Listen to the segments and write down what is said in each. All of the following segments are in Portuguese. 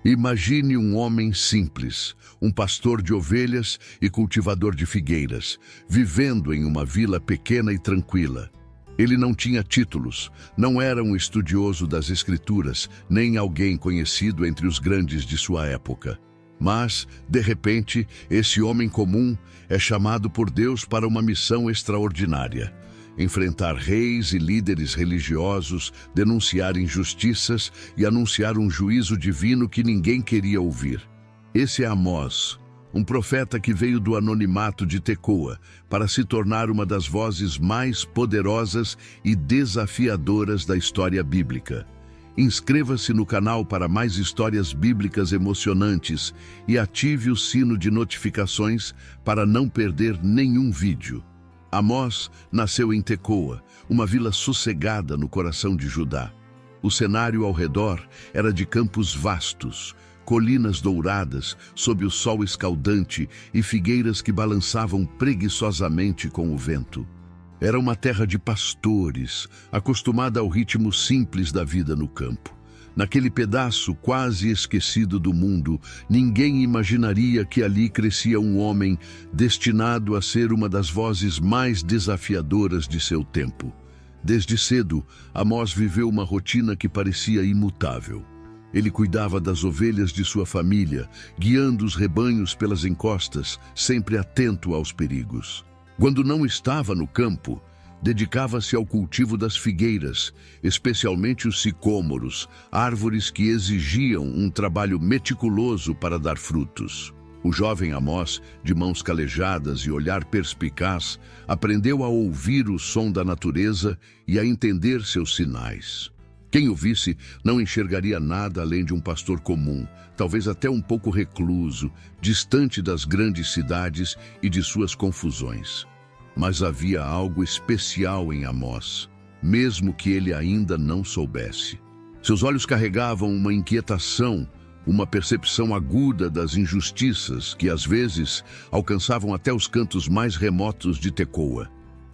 Imagine um homem simples, um pastor de ovelhas e cultivador de figueiras, vivendo em uma vila pequena e tranquila. Ele não tinha títulos, não era um estudioso das Escrituras, nem alguém conhecido entre os grandes de sua época. Mas, de repente, esse homem comum é chamado por Deus para uma missão extraordinária: enfrentar reis e líderes religiosos, denunciar injustiças e anunciar um juízo divino que ninguém queria ouvir. Esse é Amós, um profeta que veio do anonimato de Tecoa para se tornar uma das vozes mais poderosas e desafiadoras da história bíblica. Inscreva-se no canal para mais histórias bíblicas emocionantes e ative o sino de notificações para não perder nenhum vídeo. Amós nasceu em Tecoa, uma vila sossegada no coração de Judá. O cenário ao redor era de campos vastos, colinas douradas sob o sol escaldante e figueiras que balançavam preguiçosamente com o vento. Era uma terra de pastores, acostumada ao ritmo simples da vida no campo. Naquele pedaço quase esquecido do mundo, ninguém imaginaria que ali crescia um homem destinado a ser uma das vozes mais desafiadoras de seu tempo. Desde cedo, Amós viveu uma rotina que parecia imutável. Ele cuidava das ovelhas de sua família, guiando os rebanhos pelas encostas, sempre atento aos perigos. Quando não estava no campo, dedicava-se ao cultivo das figueiras, especialmente os sicômoros, árvores que exigiam um trabalho meticuloso para dar frutos. O jovem Amós, de mãos calejadas e olhar perspicaz, aprendeu a ouvir o som da natureza e a entender seus sinais. Quem o visse não enxergaria nada além de um pastor comum, talvez até um pouco recluso, distante das grandes cidades e de suas confusões. Mas havia algo especial em Amós, mesmo que ele ainda não soubesse. Seus olhos carregavam uma inquietação, uma percepção aguda das injustiças que, às vezes, alcançavam até os cantos mais remotos de Tecoa.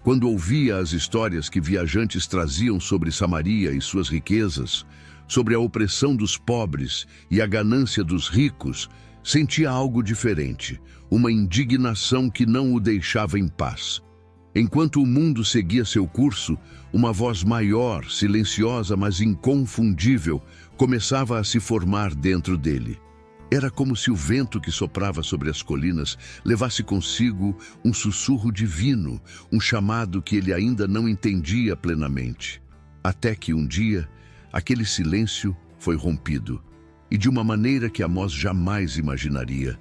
Quando ouvia as histórias que viajantes traziam sobre Samaria e suas riquezas, sobre a opressão dos pobres e a ganância dos ricos, sentia algo diferente, uma indignação que não o deixava em paz. Enquanto o mundo seguia seu curso, uma voz maior, silenciosa, mas inconfundível, começava a se formar dentro dele. Era como se o vento que soprava sobre as colinas levasse consigo um sussurro divino, um chamado que ele ainda não entendia plenamente. Até que um dia, aquele silêncio foi rompido, e de uma maneira que Amós jamais imaginaria.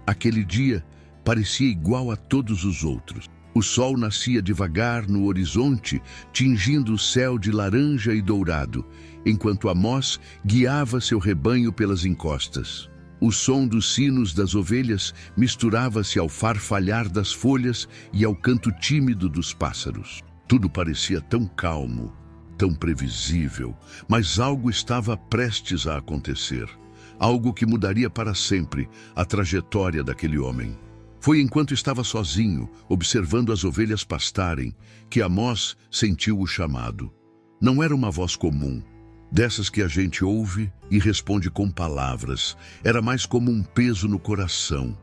Aquele dia parecia igual a todos os outros. O sol nascia devagar no horizonte, tingindo o céu de laranja e dourado, enquanto Amós guiava seu rebanho pelas encostas. O som dos sinos das ovelhas misturava-se ao farfalhar das folhas e ao canto tímido dos pássaros. Tudo parecia tão calmo, tão previsível, mas algo estava prestes a acontecer. Algo que mudaria para sempre a trajetória daquele homem. Foi enquanto estava sozinho, observando as ovelhas pastarem, que Amós sentiu o chamado. Não era uma voz comum, dessas que a gente ouve e responde com palavras. Era mais como um peso no coração,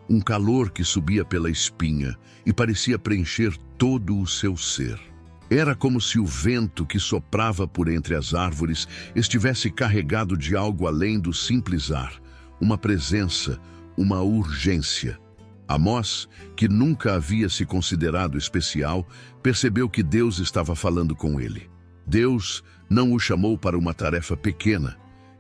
um calor que subia pela espinha e parecia preencher todo o seu ser. Era como se o vento que soprava por entre as árvores estivesse carregado de algo além do simples ar, uma presença, uma urgência. Amós, que nunca havia se considerado especial, percebeu que Deus estava falando com ele. Deus não o chamou para uma tarefa pequena.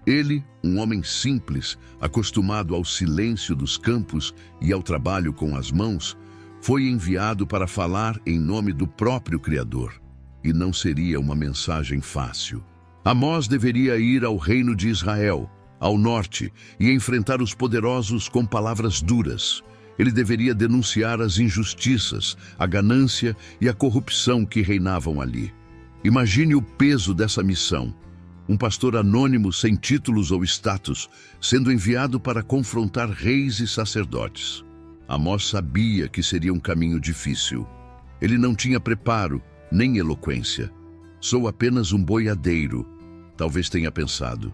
Ele, um homem simples, acostumado ao silêncio dos campos e ao trabalho com as mãos, foi enviado para falar em nome do próprio Criador. E não seria uma mensagem fácil. Amós deveria ir ao reino de Israel, ao norte, e enfrentar os poderosos com palavras duras. Ele deveria denunciar as injustiças, a ganância e a corrupção que reinavam ali. Imagine o peso dessa missão. Um pastor anônimo sem títulos ou status, sendo enviado para confrontar reis e sacerdotes. Amós sabia que seria um caminho difícil. Ele não tinha preparo, nem eloquência. Sou apenas um boiadeiro, talvez tenha pensado.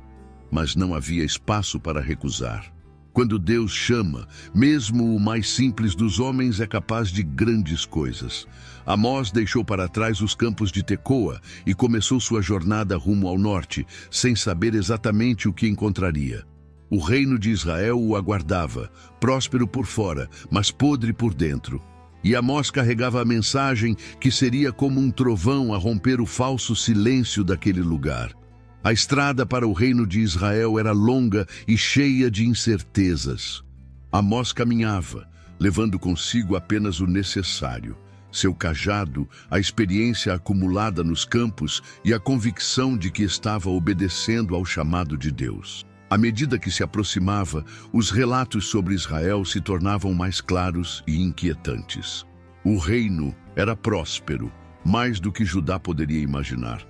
mas não havia espaço para recusar. Quando Deus chama, mesmo o mais simples dos homens é capaz de grandes coisas. Amós deixou para trás os campos de Tecoa e começou sua jornada rumo ao norte, sem saber exatamente o que encontraria. O reino de Israel o aguardava, próspero por fora, mas podre por dentro. E Amós carregava a mensagem que seria como um trovão a romper o falso silêncio daquele lugar. A estrada para o reino de Israel era longa e cheia de incertezas. Amós caminhava, levando consigo apenas o necessário. Seu cajado, a experiência acumulada nos campos e a convicção de que estava obedecendo ao chamado de Deus. À medida que se aproximava, os relatos sobre Israel se tornavam mais claros e inquietantes. O reino era próspero, mais do que Judá poderia imaginar.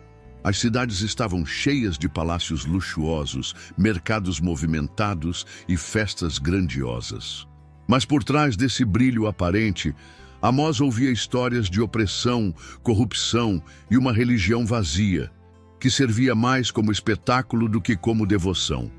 As cidades estavam cheias de palácios luxuosos, mercados movimentados e festas grandiosas. Mas por trás desse brilho aparente, Amós ouvia histórias de opressão, corrupção e uma religião vazia, que servia mais como espetáculo do que como devoção.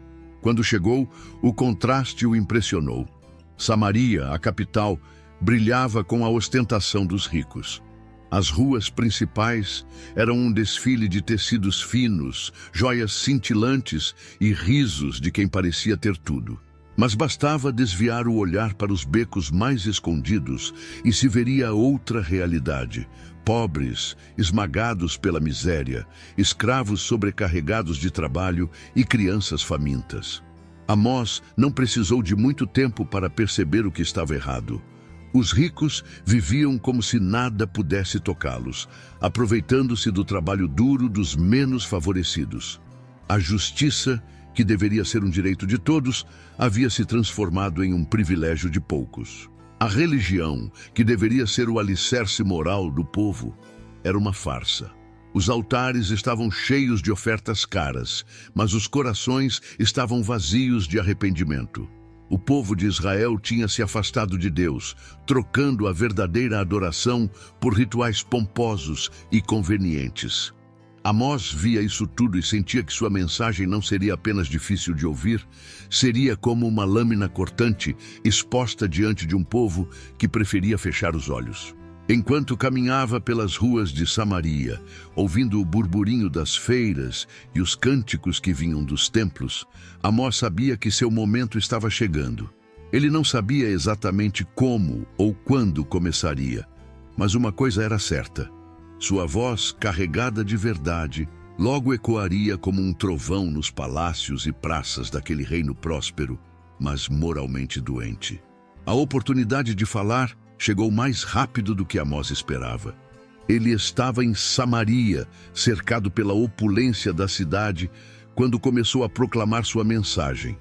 Quando chegou, o contraste o impressionou. Samaria, a capital, brilhava com a ostentação dos ricos. As ruas principais eram um desfile de tecidos finos, joias cintilantes e risos de quem parecia ter tudo. Mas bastava desviar o olhar para os becos mais escondidos e se veria outra realidade. Pobres, esmagados pela miséria, escravos sobrecarregados de trabalho e crianças famintas. Amós não precisou de muito tempo para perceber o que estava errado. Os ricos viviam como se nada pudesse tocá-los, aproveitando-se do trabalho duro dos menos favorecidos. A justiça, que deveria ser um direito de todos, havia se transformado em um privilégio de poucos. A religião, que deveria ser o alicerce moral do povo, era uma farsa. Os altares estavam cheios de ofertas caras, mas os corações estavam vazios de arrependimento. O povo de Israel tinha se afastado de Deus, trocando a verdadeira adoração por rituais pomposos e convenientes. Amós via isso tudo e sentia que sua mensagem não seria apenas difícil de ouvir, seria como uma lâmina cortante exposta diante de um povo que preferia fechar os olhos. Enquanto caminhava pelas ruas de Samaria, ouvindo o burburinho das feiras e os cânticos que vinham dos templos, Amós sabia que seu momento estava chegando. Ele não sabia exatamente como ou quando começaria, mas uma coisa era certa. Sua voz, carregada de verdade, logo ecoaria como um trovão nos palácios e praças daquele reino próspero, mas moralmente doente. A oportunidade de falar chegou mais rápido do que Amós esperava. Ele estava em Samaria, cercado pela opulência da cidade, quando começou a proclamar sua mensagem.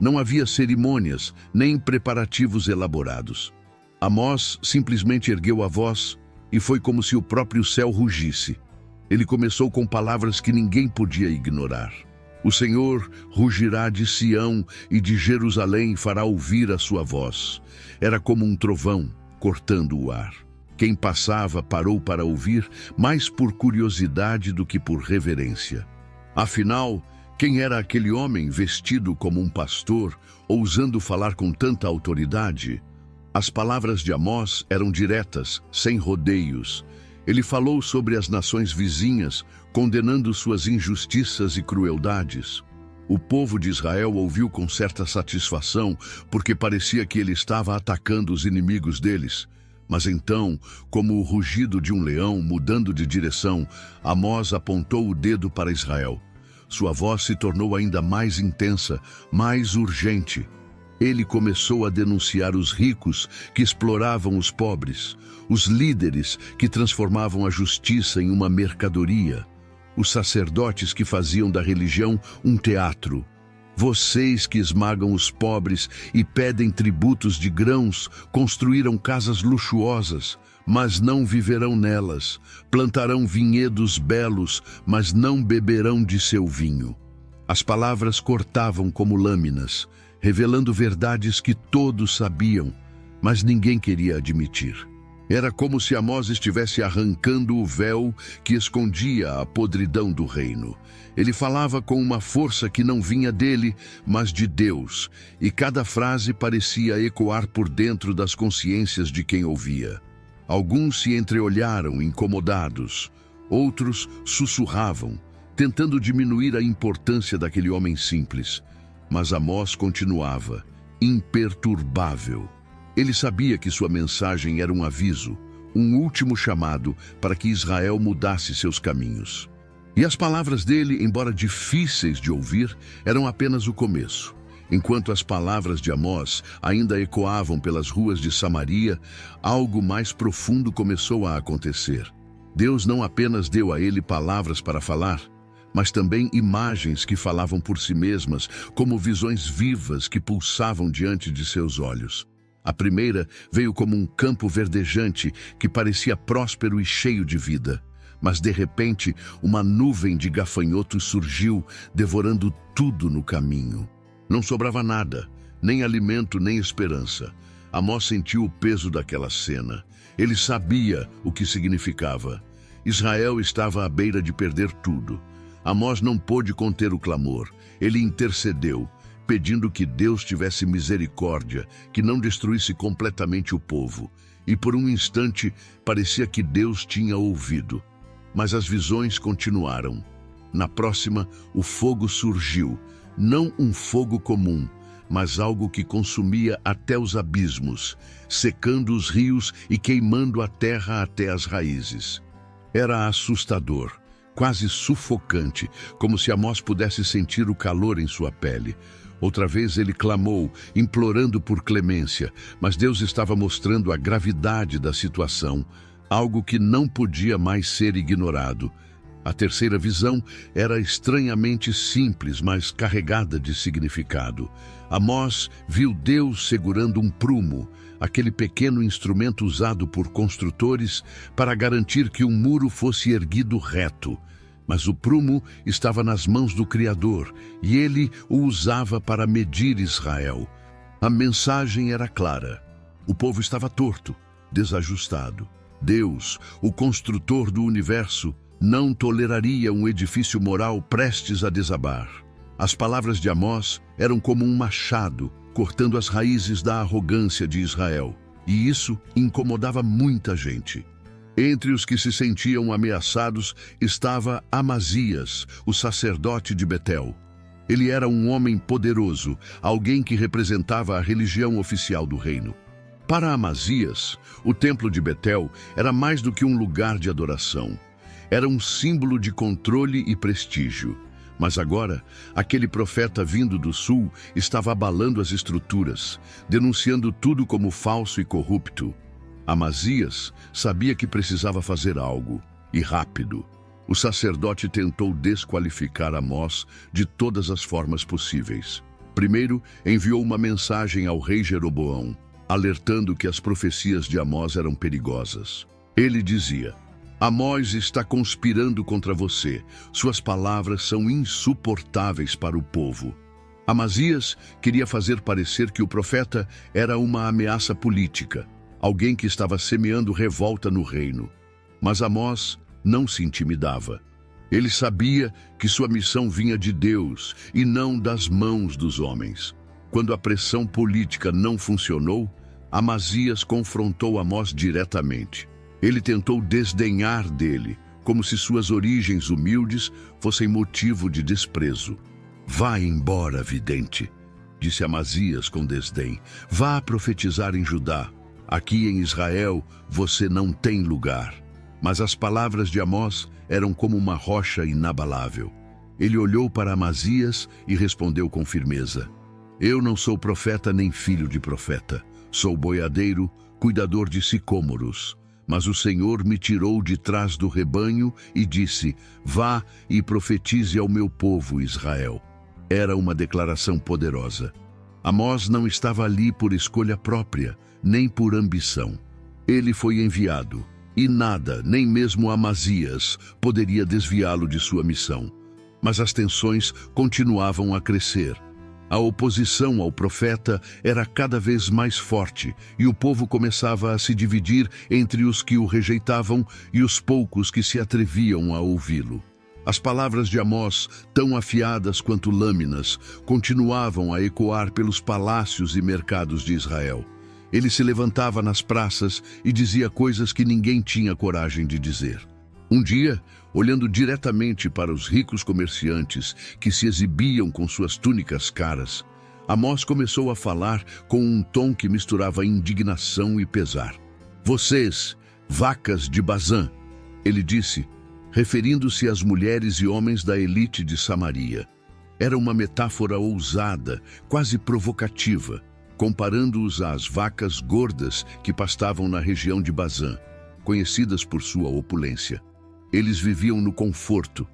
Não havia cerimônias, nem preparativos elaborados. Amós simplesmente ergueu a voz e foi como se o próprio céu rugisse. Ele começou com palavras que ninguém podia ignorar. O Senhor rugirá de Sião e de Jerusalém fará ouvir a sua voz. Era como um trovão, cortando o ar. Quem passava parou para ouvir, mais por curiosidade do que por reverência. Afinal, quem era aquele homem vestido como um pastor, ousando falar com tanta autoridade? As palavras de Amós eram diretas, sem rodeios. Ele falou sobre as nações vizinhas, condenando suas injustiças e crueldades. O povo de Israel ouviu com certa satisfação, porque parecia que ele estava atacando os inimigos deles. Mas então, como o rugido de um leão mudando de direção, Amós apontou o dedo para Israel. Sua voz se tornou ainda mais intensa, mais urgente. Ele começou a denunciar os ricos que exploravam os pobres, os líderes que transformavam a justiça em uma mercadoria, os sacerdotes que faziam da religião um teatro. Vocês que esmagam os pobres e pedem tributos de grãos, construíram casas luxuosas, mas não viverão nelas. Plantarão vinhedos belos, mas não beberão de seu vinho. As palavras cortavam como lâminas, revelando verdades que todos sabiam, mas ninguém queria admitir. Era como se Amós estivesse arrancando o véu que escondia a podridão do reino. Ele falava com uma força que não vinha dele, mas de Deus, e cada frase parecia ecoar por dentro das consciências de quem ouvia. Alguns se entreolharam, incomodados. Outros sussurravam, tentando diminuir a importância daquele homem simples. Mas Amós continuava, imperturbável. Ele sabia que sua mensagem era um aviso, um último chamado para que Israel mudasse seus caminhos. E as palavras dele, embora difíceis de ouvir, eram apenas o começo. Enquanto as palavras de Amós ainda ecoavam pelas ruas de Samaria, algo mais profundo começou a acontecer. Deus não apenas deu a ele palavras para falar, mas também imagens que falavam por si mesmas, como visões vivas que pulsavam diante de seus olhos. A primeira veio como um campo verdejante que parecia próspero e cheio de vida. Mas, de repente, uma nuvem de gafanhotos surgiu, devorando tudo no caminho. Não sobrava nada, nem alimento, nem esperança. Amós sentiu o peso daquela cena. Ele sabia o que significava. Israel estava à beira de perder tudo. Amós não pôde conter o clamor. Ele intercedeu, pedindo que Deus tivesse misericórdia, que não destruísse completamente o povo. E por um instante parecia que Deus tinha ouvido. Mas as visões continuaram. Na próxima, o fogo surgiu, não um fogo comum, mas algo que consumia até os abismos, secando os rios e queimando a terra até as raízes. Era assustador, quase sufocante, como se Amós pudesse sentir o calor em sua pele. Outra vez ele clamou, implorando por clemência, mas Deus estava mostrando a gravidade da situação, algo que não podia mais ser ignorado. A terceira visão era estranhamente simples, mas carregada de significado. Amós viu Deus segurando um prumo, aquele pequeno instrumento usado por construtores para garantir que um muro fosse erguido reto. Mas o prumo estava nas mãos do Criador, e ele o usava para medir Israel. A mensagem era clara. O povo estava torto, desajustado. Deus, o construtor do universo, não toleraria um edifício moral prestes a desabar. As palavras de Amós eram como um machado, cortando as raízes da arrogância de Israel. E isso incomodava muita gente. Entre os que se sentiam ameaçados estava Amazias, o sacerdote de Betel. Ele era um homem poderoso, alguém que representava a religião oficial do reino. Para Amazias, o templo de Betel era mais do que um lugar de adoração. Era um símbolo de controle e prestígio. Mas agora, aquele profeta vindo do sul estava abalando as estruturas, denunciando tudo como falso e corrupto. Amazias sabia que precisava fazer algo, e rápido. O sacerdote tentou desqualificar Amós de todas as formas possíveis. Primeiro, enviou uma mensagem ao rei Jeroboão, alertando que as profecias de Amós eram perigosas. Ele dizia: Amós está conspirando contra você. Suas palavras são insuportáveis para o povo. Amazias queria fazer parecer que o profeta era uma ameaça política, alguém que estava semeando revolta no reino. Mas Amós não se intimidava. Ele sabia que sua missão vinha de Deus e não das mãos dos homens. Quando a pressão política não funcionou, Amazias confrontou Amós diretamente. Ele tentou desdenhar dele, como se suas origens humildes fossem motivo de desprezo. Vá embora, vidente, disse Amazias com desdém. Vá profetizar em Judá. Aqui em Israel você não tem lugar. Mas as palavras de Amós eram como uma rocha inabalável. Ele olhou para Amazias e respondeu com firmeza: Eu não sou profeta nem filho de profeta. Sou boiadeiro, cuidador de sicômoros. Mas o Senhor me tirou de trás do rebanho e disse: Vá e profetize ao meu povo Israel. Era uma declaração poderosa. Amós não estava ali por escolha própria, nem por ambição. Ele foi enviado, e nada, nem mesmo Amazias, poderia desviá-lo de sua missão. Mas as tensões continuavam a crescer. A oposição ao profeta era cada vez mais forte e o povo começava a se dividir entre os que o rejeitavam e os poucos que se atreviam a ouvi-lo. As palavras de Amós, tão afiadas quanto lâminas, continuavam a ecoar pelos palácios e mercados de Israel. Ele se levantava nas praças e dizia coisas que ninguém tinha coragem de dizer. Um dia, olhando diretamente para os ricos comerciantes que se exibiam com suas túnicas caras, Amós começou a falar com um tom que misturava indignação e pesar. "Vocês, vacas de Bazã", ele disse, referindo-se às mulheres e homens da elite de Samaria. Era uma metáfora ousada, quase provocativa, comparando-os às vacas gordas que pastavam na região de Bazã, conhecidas por sua opulência. Eles viviam no conforto,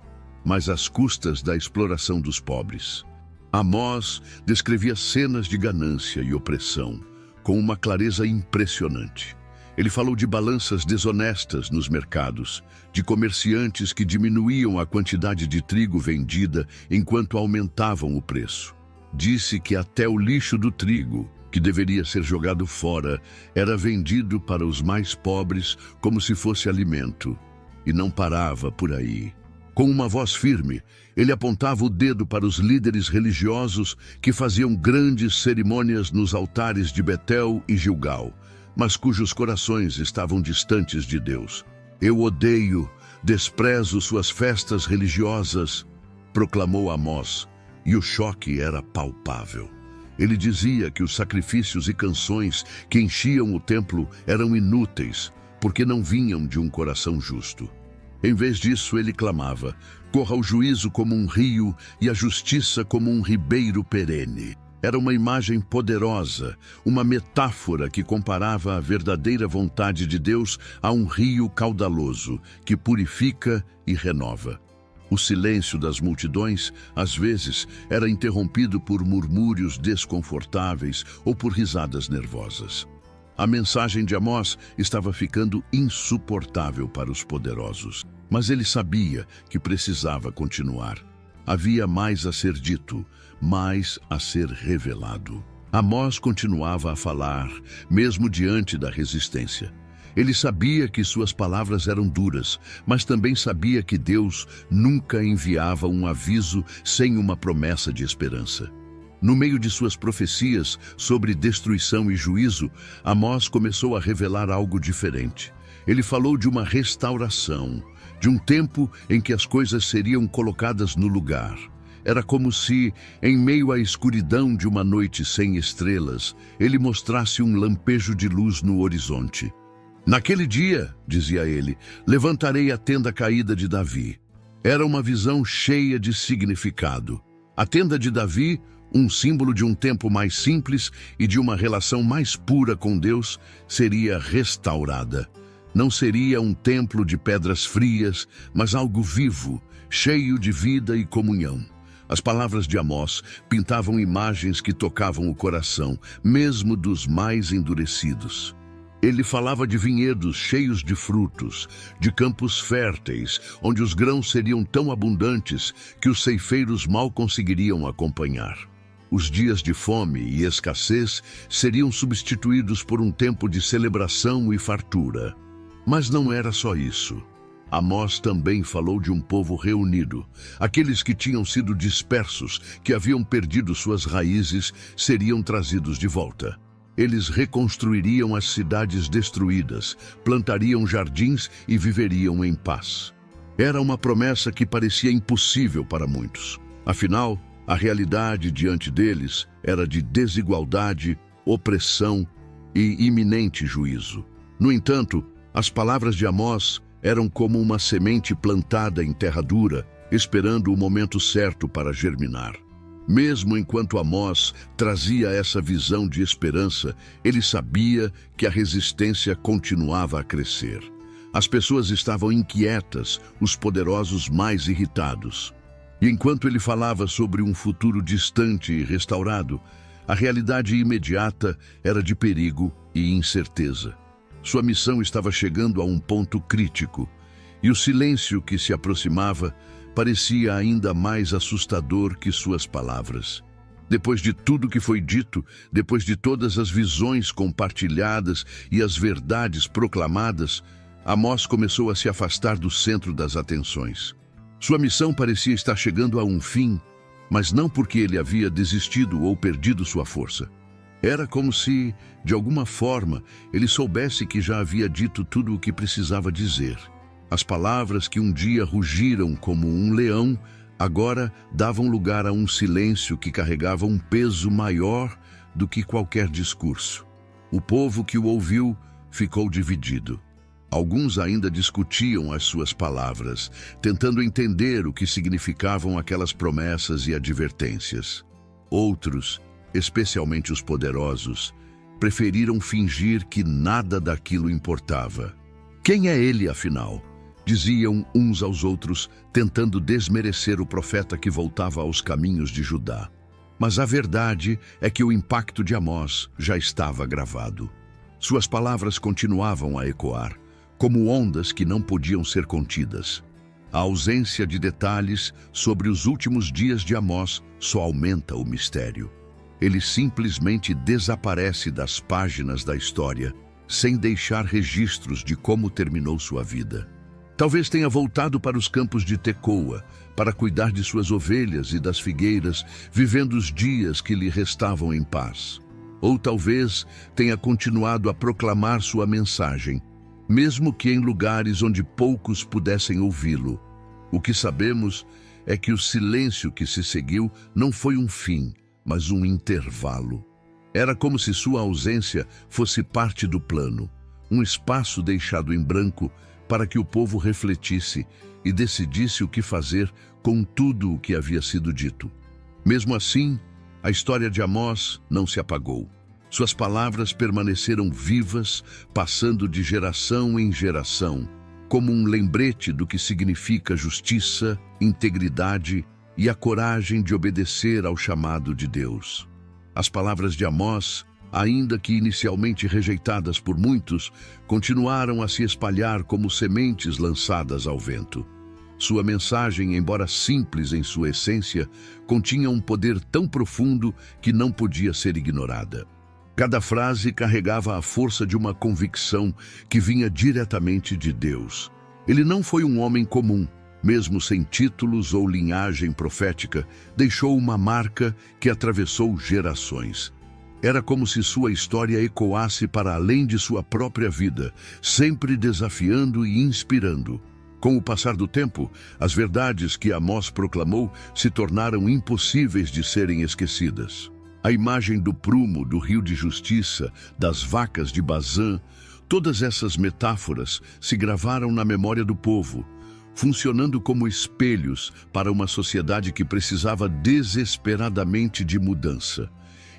mas às custas da exploração dos pobres. Amós descrevia cenas de ganância e opressão com uma clareza impressionante. Ele falou de balanças desonestas nos mercados, de comerciantes que diminuíam a quantidade de trigo vendida enquanto aumentavam o preço. Disse que até o lixo do trigo, que deveria ser jogado fora, era vendido para os mais pobres como se fosse alimento. E não parava por aí. Com uma voz firme, ele apontava o dedo para os líderes religiosos que faziam grandes cerimônias nos altares de Betel e Gilgal, mas cujos corações estavam distantes de Deus. "Eu odeio, desprezo suas festas religiosas", proclamou Amós, e o choque era palpável. Ele dizia que os sacrifícios e canções que enchiam o templo eram inúteis, porque não vinham de um coração justo. Em vez disso, ele clamava: "Corra o juízo como um rio e a justiça como um ribeiro perene." Era uma imagem poderosa, uma metáfora que comparava a verdadeira vontade de Deus a um rio caudaloso, que purifica e renova. O silêncio das multidões, às vezes, era interrompido por murmúrios desconfortáveis ou por risadas nervosas. A mensagem de Amós estava ficando insuportável para os poderosos, mas ele sabia que precisava continuar. Havia mais a ser dito, mais a ser revelado. Amós continuava a falar, mesmo diante da resistência. Ele sabia que suas palavras eram duras, mas também sabia que Deus nunca enviava um aviso sem uma promessa de esperança. No meio de suas profecias sobre destruição e juízo, Amós começou a revelar algo diferente. Ele falou de uma restauração, de um tempo em que as coisas seriam colocadas no lugar. Era como se, em meio à escuridão de uma noite sem estrelas, ele mostrasse um lampejo de luz no horizonte. "Naquele dia", dizia ele, "levantarei a tenda caída de Davi." Era uma visão cheia de significado. A tenda de Davi, um símbolo de um tempo mais simples e de uma relação mais pura com Deus, seria restaurada. Não seria um templo de pedras frias, mas algo vivo, cheio de vida e comunhão. As palavras de Amós pintavam imagens que tocavam o coração, mesmo dos mais endurecidos. Ele falava de vinhedos cheios de frutos, de campos férteis, onde os grãos seriam tão abundantes que os ceifeiros mal conseguiriam acompanhar. Os dias de fome e escassez seriam substituídos por um tempo de celebração e fartura. Mas não era só isso. Amós também falou de um povo reunido. Aqueles que tinham sido dispersos, que haviam perdido suas raízes, seriam trazidos de volta. Eles reconstruiriam as cidades destruídas, plantariam jardins e viveriam em paz. Era uma promessa que parecia impossível para muitos. Afinal, a realidade diante deles era de desigualdade, opressão e iminente juízo. No entanto, as palavras de Amós eram como uma semente plantada em terra dura, esperando o momento certo para germinar. Mesmo enquanto Amós trazia essa visão de esperança, ele sabia que a resistência continuava a crescer. As pessoas estavam inquietas, os poderosos mais irritados. E enquanto ele falava sobre um futuro distante e restaurado, a realidade imediata era de perigo e incerteza. Sua missão estava chegando a um ponto crítico, e o silêncio que se aproximava parecia ainda mais assustador que suas palavras. Depois de tudo que foi dito, depois de todas as visões compartilhadas e as verdades proclamadas, Amós começou a se afastar do centro das atenções. Sua missão parecia estar chegando a um fim, mas não porque ele havia desistido ou perdido sua força. Era como se, de alguma forma, ele soubesse que já havia dito tudo o que precisava dizer. As palavras que um dia rugiram como um leão, agora davam lugar a um silêncio que carregava um peso maior do que qualquer discurso. O povo que o ouviu ficou dividido. Alguns ainda discutiam as suas palavras, tentando entender o que significavam aquelas promessas e advertências. Outros, especialmente os poderosos, preferiram fingir que nada daquilo importava. Quem é ele, afinal? Diziam uns aos outros, tentando desmerecer o profeta que voltava aos caminhos de Judá. Mas a verdade é que o impacto de Amós já estava gravado. Suas palavras continuavam a ecoar, como ondas que não podiam ser contidas. A ausência de detalhes sobre os últimos dias de Amós só aumenta o mistério. Ele simplesmente desaparece das páginas da história, sem deixar registros de como terminou sua vida. Talvez tenha voltado para os campos de Tecoa, para cuidar de suas ovelhas e das figueiras, vivendo os dias que lhe restavam em paz. Ou talvez tenha continuado a proclamar sua mensagem, mesmo que em lugares onde poucos pudessem ouvi-lo. O que sabemos é que o silêncio que se seguiu não foi um fim, mas um intervalo. Era como se sua ausência fosse parte do plano, um espaço deixado em branco para que o povo refletisse e decidisse o que fazer com tudo o que havia sido dito. Mesmo assim, a história de Amós não se apagou. Suas palavras permaneceram vivas, passando de geração em geração, como um lembrete do que significa justiça, integridade e a coragem de obedecer ao chamado de Deus. As palavras de Amós, ainda que inicialmente rejeitadas por muitos, continuaram a se espalhar como sementes lançadas ao vento. Sua mensagem, embora simples em sua essência, continha um poder tão profundo que não podia ser ignorada. Cada frase carregava a força de uma convicção que vinha diretamente de Deus. Ele não foi um homem comum, mesmo sem títulos ou linhagem profética, deixou uma marca que atravessou gerações. Era como se sua história ecoasse para além de sua própria vida, sempre desafiando e inspirando. Com o passar do tempo, as verdades que Amós proclamou se tornaram impossíveis de serem esquecidas. A imagem do prumo, do rio de justiça, das vacas de Bazã, todas essas metáforas se gravaram na memória do povo, funcionando como espelhos para uma sociedade que precisava desesperadamente de mudança.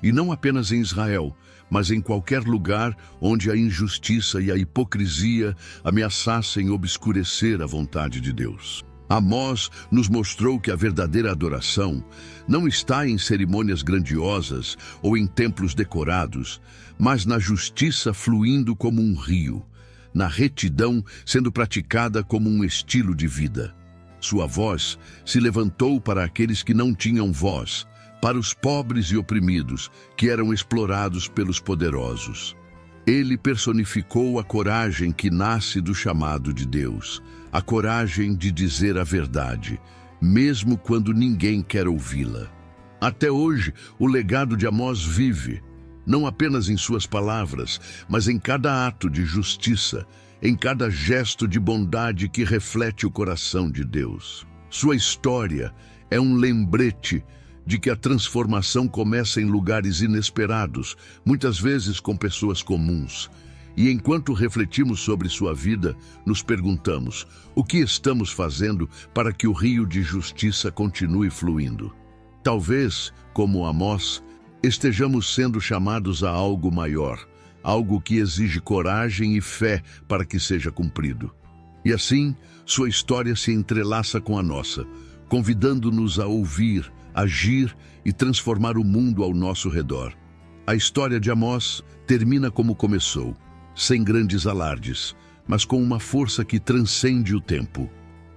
E não apenas em Israel, mas em qualquer lugar onde a injustiça e a hipocrisia ameaçassem obscurecer a vontade de Deus. Amós nos mostrou que a verdadeira adoração não está em cerimônias grandiosas ou em templos decorados, mas na justiça fluindo como um rio, na retidão sendo praticada como um estilo de vida. Sua voz se levantou para aqueles que não tinham voz, para os pobres e oprimidos, que eram explorados pelos poderosos. Ele personificou a coragem que nasce do chamado de Deus, a coragem de dizer a verdade, mesmo quando ninguém quer ouvi-la. Até hoje, o legado de Amós vive, não apenas em suas palavras, mas em cada ato de justiça, em cada gesto de bondade que reflete o coração de Deus. Sua história é um lembrete de que a transformação começa em lugares inesperados, muitas vezes com pessoas comuns. E enquanto refletimos sobre sua vida, nos perguntamos: o que estamos fazendo para que o rio de justiça continue fluindo? Talvez, como Amós, estejamos sendo chamados a algo maior, algo que exige coragem e fé para que seja cumprido. E assim, sua história se entrelaça com a nossa, convidando-nos a ouvir, agir e transformar o mundo ao nosso redor. A história de Amós termina como começou, sem grandes alardes, mas com uma força que transcende o tempo.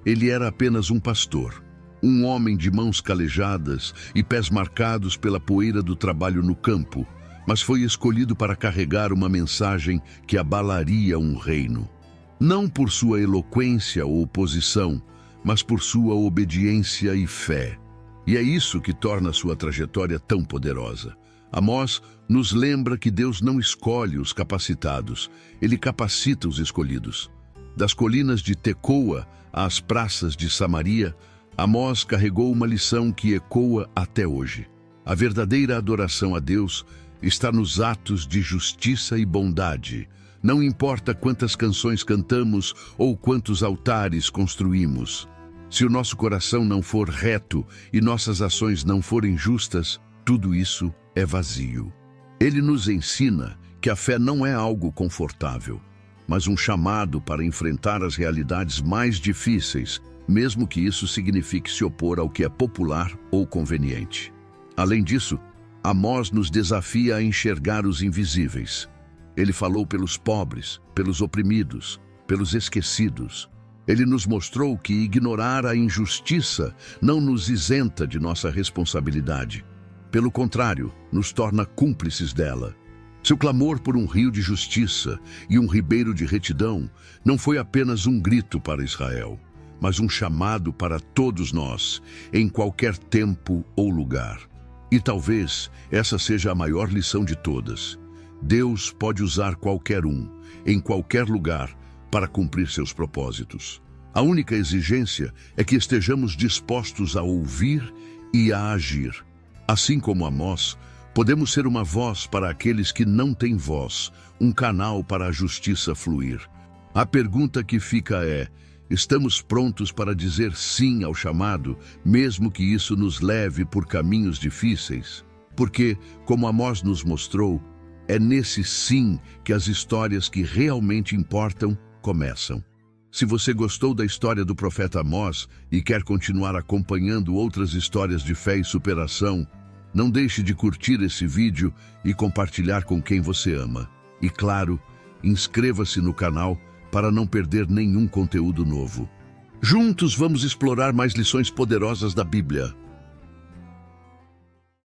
Ele era apenas um pastor, um homem de mãos calejadas e pés marcados pela poeira do trabalho no campo, mas foi escolhido para carregar uma mensagem que abalaria um reino. Não por sua eloquência ou posição, mas por sua obediência e fé. E é isso que torna sua trajetória tão poderosa. Amós nos lembra que Deus não escolhe os capacitados, Ele capacita os escolhidos. Das colinas de Tecoa às praças de Samaria, Amós carregou uma lição que ecoa até hoje. A verdadeira adoração a Deus está nos atos de justiça e bondade. Não importa quantas canções cantamos ou quantos altares construímos. Se o nosso coração não for reto e nossas ações não forem justas, tudo isso é vazio. Ele nos ensina que a fé não é algo confortável, mas um chamado para enfrentar as realidades mais difíceis, mesmo que isso signifique se opor ao que é popular ou conveniente. Além disso, Amós nos desafia a enxergar os invisíveis. Ele falou pelos pobres, pelos oprimidos, pelos esquecidos. Ele nos mostrou que ignorar a injustiça não nos isenta de nossa responsabilidade. Pelo contrário, nos torna cúmplices dela. Seu clamor por um rio de justiça e um ribeiro de retidão não foi apenas um grito para Israel, mas um chamado para todos nós, em qualquer tempo ou lugar. E talvez essa seja a maior lição de todas. Deus pode usar qualquer um, em qualquer lugar, para cumprir seus propósitos. A única exigência é que estejamos dispostos a ouvir e a agir. Assim como Amós, podemos ser uma voz para aqueles que não têm voz, um canal para a justiça fluir. A pergunta que fica é: estamos prontos para dizer sim ao chamado, mesmo que isso nos leve por caminhos difíceis? Porque, como Amós nos mostrou, é nesse sim que as histórias que realmente importam começam. Se você gostou da história do profeta Amós e quer continuar acompanhando outras histórias de fé e superação, não deixe de curtir esse vídeo e compartilhar com quem você ama. E claro, inscreva-se no canal para não perder nenhum conteúdo novo. Juntos vamos explorar mais lições poderosas da Bíblia.